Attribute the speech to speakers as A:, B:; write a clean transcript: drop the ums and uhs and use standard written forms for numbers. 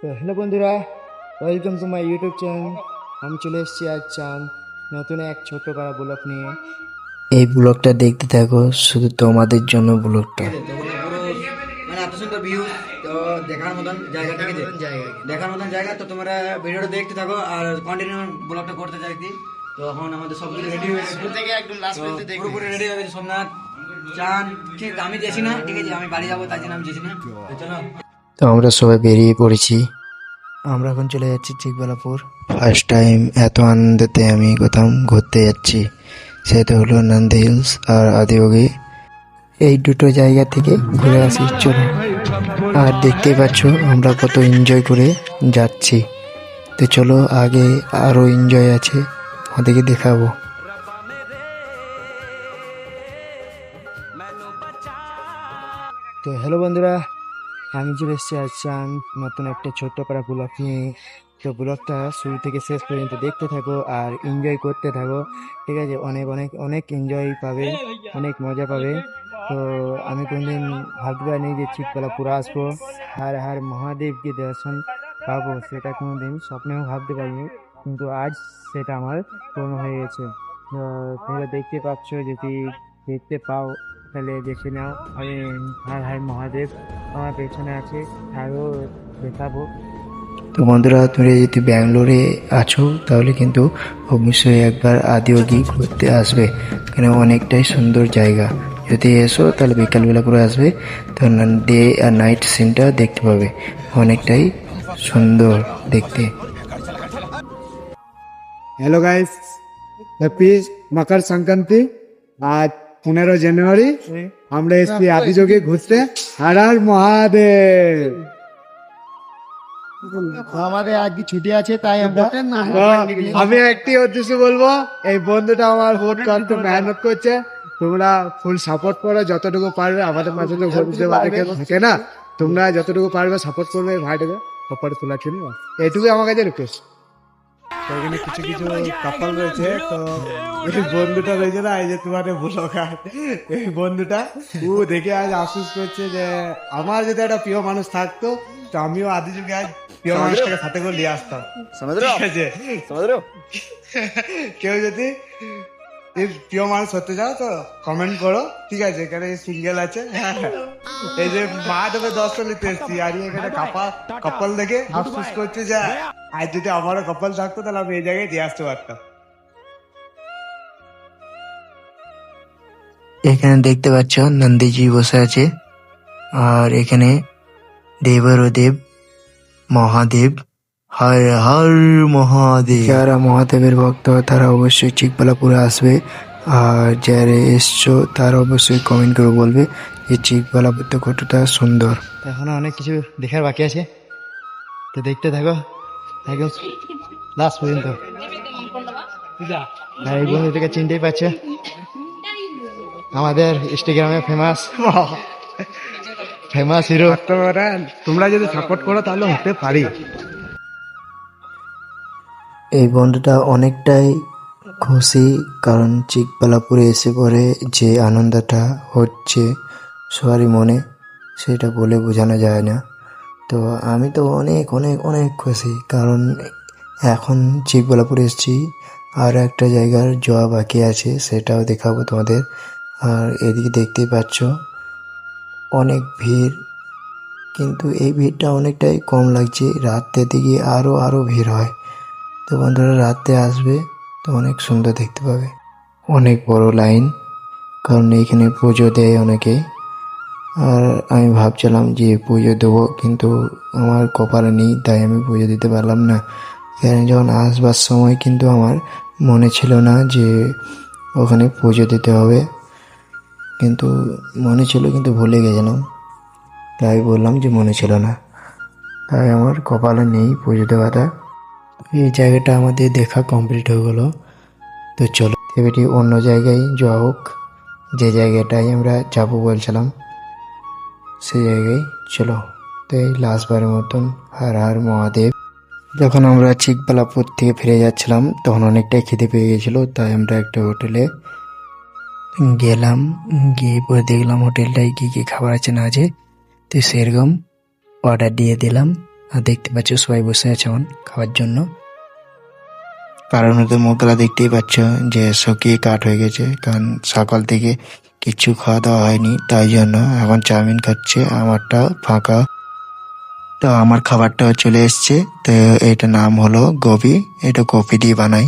A: তো হ্যালো বন্ধুরা, welcome to my YouTube channel. আমি চলে এসেছি আজ নতুন এক ছোট্ট পাড়া ব্লগ নিয়ে।
B: এই ব্লগটা দেখতে থাকো, শুধু তোমাদের জন্য ব্লগটা।
C: ঠিক আছে, তো ওখানে পুরো মানে এত সুন্দর ভিউ, তো দেখার মতন জায়গা, ঠিক আছে, দেখার মতন জায়গা। তো তোমরা ভিডিওটা দেখতে থাকো আর কন্টিনিউ ব্লগটা করতে চাইছি। তো এখন আমাদের সব কিছু রেডি হয়ে গেছে, থেকে একদম লাস্ট পর্যন্ত পুরোপুরি রেডি হয়ে গেছে। সোমনাথ চান, ঠিক আমি যাচ্ছি না, ঠিক আছে, আমি বাড়ি যাবো, তাই জন্য আমি যাচ্ছি না। তো চলো।
B: তো আমরা সবাই বেরিয়ে পড়েছি। আমরা এখন চলে যাচ্ছি চিকবালাপুর। ফার্স্ট টাইম এত আনন্দেতে আমি কোথাও ঘুরতে যাচ্ছি, সেটা হলো নন্দী হিলস আর আদিয়োগী। এই দুটো জায়গা থেকে ঘুরে আসি চলো। আর দেখতেই পাচ্ছ আমরা কত এনজয় করে যাচ্ছি। তো চলো, আগে আরও এনজয় আছে, ওদেরকে দেখাবো।
A: তো হ্যালো বন্ধুরা, আমি চলে এসেছি আজ নতুন একটা ছোট্ট পাড়া ব্লগ নিয়ে। তো ব্লগটা শুরু থেকে শেষ পর্যন্ত দেখতে থাকো আর এনজয় করতে থাকো, ঠিক আছে। অনেক অনেক অনেক এনজয় পাবে, অনেক মজা পাবে। তো আমি কোনদিন ভাবতে পারিনি যে চিকবালাপুর আসবো আর আর মহাদেবকে দর্শন পাবো, সেটা কোনোদিন স্বপ্নেও ভাবতে পারিনি, কিন্তু আজ সেটা আমার পূর্ণ হয়ে গেছে। তো তোমরা দেখতে পাচ্ছ, যদি দেখতে পাও তাহলে দেখে নাও। আমি হার হার মহাদেব আমার পেছনে আছে, আরও দেখাবো।
B: তো বন্ধুরা, তুমি যদি ব্যাঙ্গালোরে আছো তাহলে কিন্তু অবশ্যই একবার আদিয়োগী ঘুরতে আসবে, এখানে অনেকটাই সুন্দর জায়গা। যদি এসো তাহলে বিকালবেলা করে আসবে, তো ডে আর নাইট সিনটা দেখতে পাবে, অনেকটাই সুন্দর দেখতে।
D: Hello guys, happy Makar Sankranti. आज 15 জানুয়ারি আমরা এসছি আদিযোগে ঘুরতে। হর হর মহাদেব।
A: আমাদের আজ কি ছুটি আছে, তাই আমরা
D: তো আমি একটি উদ্দেশ্য বলবো, এই বন্ধুটা আমার বহুত কষ্ট মেহনত করছে, তোমরা ফুল সাপোর্ট করো যতটুকু পারবে। আমাদের মাঝে তো ঘুরতে থাকে না, তোমরা যতটুকু পারবে সাপোর্ট করবে ভাইটাকে কপারে তোলা ছিল। এইটুকুই আমার কাছে রিকোয়েস্ট। তো এখানে কিছু কিছু কাপল রয়েছে, তো এই বন্ধুটা রয়েছে না, এই যে তোমাদের ব্লগার, এই বন্ধুটা ও দেখে আজ আফসোস করছে যে আমার যদি একটা প্রিয় মানুষ থাকতো, তো আমিও আদি যুগে আজ প্রিয় মানুষটাকে সাথে করে নিয়ে আসতাম। ঠিক আছে, কেউ যদি এই প্রিয় মানুষ হতে চাও তো কমেন্ট করো, ঠিক আছে। এখানে সিঙ্গেল আছে, এই যে মা দেবে দর্শন নিতে এসছি, আর এখানে কপাল দেখে আফসোস করছে যে আর যদি আমারও কপাল থাকতো তাহলে আমি এই জায়গায় দিয়ে আসতে পারতাম।
B: এখানে দেখতে পাচ্ছ নন্দীজি বসে আছে, আর এখানে দেব মহাদেব, হর হর মহাদেব। যারা মহাদেবের ভক্ত তারা অবশ্যই চিকবালাপুরে আসবে, আর যারা এসছো তারা অবশ্যই কমেন্ট করে বলবে যে চিকবালাপুরটা কতটা সুন্দর।
A: এখনো অনেক কিছু দেখার বাকি আছে, তো দেখতে থাকো একদম লাস্ট পর্যন্ত। আর এই বন্ধুটাকে চিনতেই পারছে, আমাদের ইনস্টাগ্রামে ফেমাস হিরো।
D: তোমরা যদি সাপোর্ট করো তাহলে হতে পারি।
B: এই বন্ধুটা অনেকটাই খুশি, কারণ চিকবালাপুরে এসে পরে যে আনন্দটা হচ্ছে সবারই মনে, সেটা বলে বোঝানো যায় না। তো আমি তো অনেক অনেক অনেক খুশি, কারণ এখন চিকবালাপুরে এসেছি, আর একটা জায়গার যাওয়া বাকি আছে, সেটাও দেখাবো তোমাদের। আর এদিকে দেখতেই পাচ্ছ অনেক ভিড়, কিন্তু এই ভিড়টা অনেকটাই কম লাগছে, রাতের দিকে আরও ভিড় হয়। তো বন্ধুরা রাতে আসবে তো অনেক সুন্দর দেখতে পাবে। অনেক বড় লাইন, কারণ এইখানে পুজো দেয় অনেকে। আর আমি ভাবছিলাম যে পুজো দেবো, কিন্তু আমার কপালে নেই, তাই আমি পুজো দিতে পারলাম না। এখানে যখন আসবার সময় কিন্তু আমার মনে ছিল না যে ওখানে পুজো দিতে হবে, কিন্তু মনে ছিল, কিন্তু ভুলে গেছিলাম, তাই বললাম যে মনে ছিল না, তাই আমার কপালে নেই পুজো দেওয়াটা। এই জায়গাটা আমাদের দেখা কমপ্লিট হয়ে গেলো। তো চলো এবারে অন্য জায়গায় যাওয়া হোক, যে জায়গাটায় আমরা যাবো বলছিলাম সেই জায়গায় চলো। তো এই লাস্টবারের মতন হর হর মহাদেব। যখন আমরা চিকবালাপুর থেকে ফিরে যাচ্ছিলাম তখন অনেকটাই খিদে পেয়ে গেছিলো, তাই আমরা একটা হোটেলে গেলাম, গিয়ে পরে দেখলাম হোটেলটায় কী কী খাবার আছে না আছে, তো সেরকম অর্ডার দিয়ে দিলাম আর দেখতে পাচ্ছ সবাই বসে আছে এখন খাওয়ার জন্য। কারণ ওদের মুখগুলা দেখতেই পাচ্ছ যে শুকিয়ে কাঠ হয়ে গেছে, কারণ সকাল থেকে কিছু খাওয়া দাওয়া হয়নি, তাই জন্য এখন চাউমিন খাচ্ছে। আমারটা ফাঁকা। তো আমার খাবারটাও চলে এসছে। তো এটা নাম হলো গোবি, এটা কফি দিয়ে বানাই।